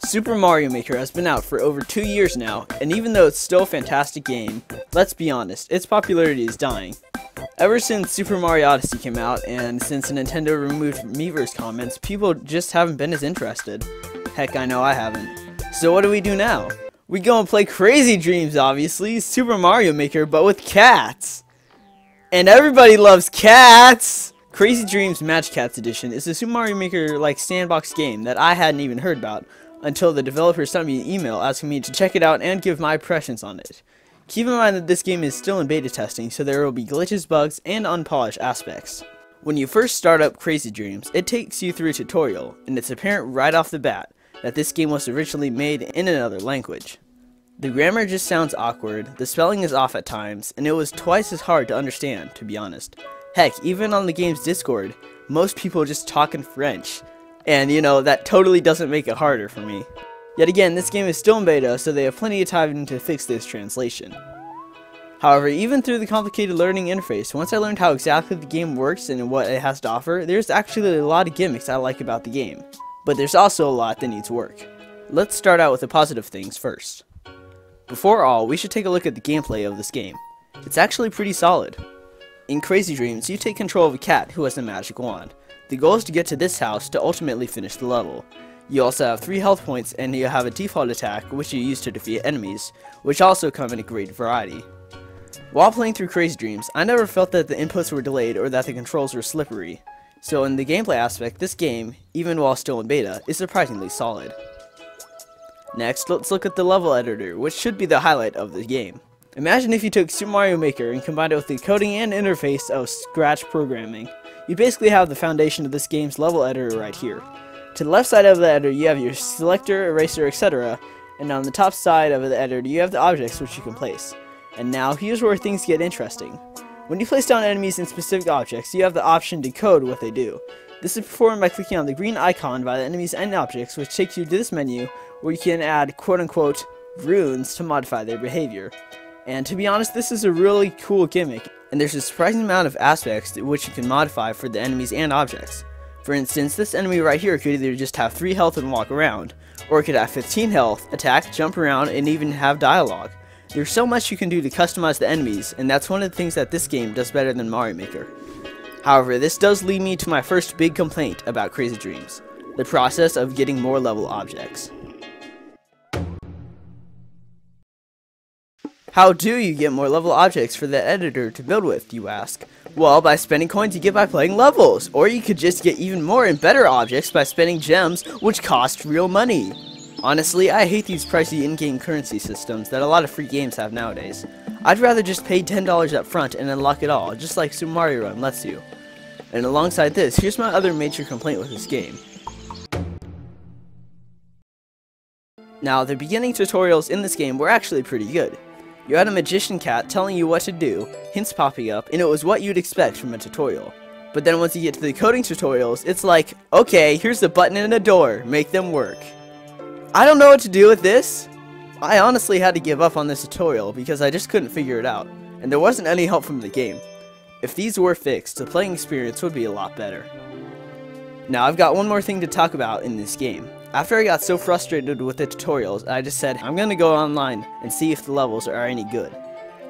Super Mario Maker has been out for over 2 years now, and even though it's still a fantastic game, let's be honest, its popularity is dying. Ever since Super Mario Odyssey came out, and since Nintendo removed Miiverse comments, people just haven't been as interested. Heck, I know I haven't. So what do we do now? We go and play Crazy Dreams, obviously, Super Mario Maker, but with cats! And everybody loves cats! Crazy Dreams Magicats Edition is a Super Mario Maker-like sandbox game that I hadn't even heard about, until the developer sent me an email asking me to check it out and give my impressions on it. Keep in mind that this game is still in beta testing, so there will be glitches, bugs, and unpolished aspects. When you first start up Crazy Dreams, it takes you through a tutorial, and it's apparent right off the bat that this game was originally made in another language. The grammar just sounds awkward, the spelling is off at times, and it was twice as hard to understand, to be honest. Heck, even on the game's Discord, most people just talk in French. And you know, that totally doesn't make it harder for me. Yet again, this game is still in beta, so they have plenty of time to fix this translation. However, even through the complicated learning interface, once I learned how exactly the game works and what it has to offer, there's actually a lot of gimmicks I like about the game. But there's also a lot that needs work. Let's start out with the positive things first. Before all, we should take a look at the gameplay of this game. It's actually pretty solid. In Crazy Dreams, you take control of a cat who has a magic wand. The goal is to get to this house to ultimately finish the level. You also have 3 health points, and you have a default attack which you use to defeat enemies, which also come in a great variety. While playing through Crazy Dreams, I never felt that the inputs were delayed or that the controls were slippery. So in the gameplay aspect, this game, even while still in beta, is surprisingly solid. Next, let's look at the level editor, which should be the highlight of the game. Imagine if you took Super Mario Maker and combined it with the coding and interface of Scratch programming. You basically have the foundation of this game's level editor right here. To the left side of the editor, you have your selector, eraser, etc. And on the top side of the editor, you have the objects which you can place. And now, here's where things get interesting. When you place down enemies in specific objects, you have the option to code what they do. This is performed by clicking on the green icon by the enemies and objects, which takes you to this menu where you can add quote-unquote runes to modify their behavior. And to be honest, this is a really cool gimmick, and there's a surprising amount of aspects which you can modify for the enemies and objects. For instance, this enemy right here could either just have 3 health and walk around, or it could have 15 health, attack, jump around, and even have dialogue. There's so much you can do to customize the enemies, and that's one of the things that this game does better than Mario Maker. However, this does lead me to my first big complaint about Crazy Dreams: the process of getting more level objects. How do you get more level objects for the editor to build with, you ask? Well, by spending coins you get by playing levels, or you could just get even more and better objects by spending gems, which cost real money. Honestly, I hate these pricey in-game currency systems that a lot of free games have nowadays. I'd rather just pay $10 up front and unlock it all, just like Super Mario Run lets you. And alongside this, here's my other major complaint with this game. Now, the beginning tutorials in this game were actually pretty good. You had a magician cat telling you what to do, hints popping up, and it was what you'd expect from a tutorial. But then once you get to the coding tutorials, it's like, okay, here's the button and a door, make them work. I don't know what to do with this. I honestly had to give up on this tutorial because I just couldn't figure it out, and there wasn't any help from the game. If these were fixed, the playing experience would be a lot better. Now I've got one more thing to talk about in this game. After I got so frustrated with the tutorials, I just said, I'm gonna go online and see if the levels are any good.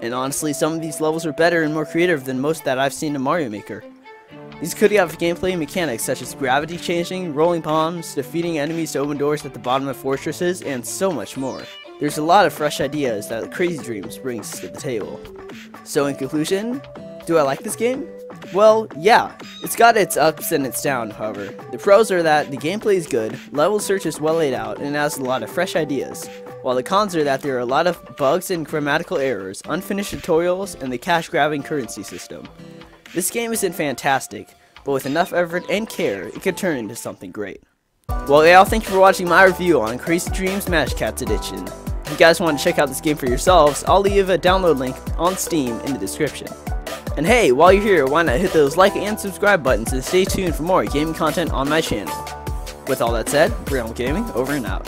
And honestly, some of these levels are better and more creative than most that I've seen in Mario Maker. These could have gameplay mechanics such as gravity changing, rolling bombs, defeating enemies to open doors at the bottom of fortresses, and so much more. There's a lot of fresh ideas that Crazy Dreams brings to the table. So in conclusion, do I like this game? Well, yeah, it's got its ups and its downs, however. The pros are that the gameplay is good, level search is well laid out, and has a lot of fresh ideas, while the cons are that there are a lot of bugs and grammatical errors, unfinished tutorials, and the cash-grabbing currency system. This game isn't fantastic, but with enough effort and care, it could turn into something great. Well, y'all, thank you for watching my review on Crazy Dreams Magicats Edition. If you guys want to check out this game for yourselves, I'll leave a download link on Steam in the description. And hey, while you're here, why not hit those like and subscribe buttons and stay tuned for more gaming content on my channel. With all that said, BrambleGaming over and out.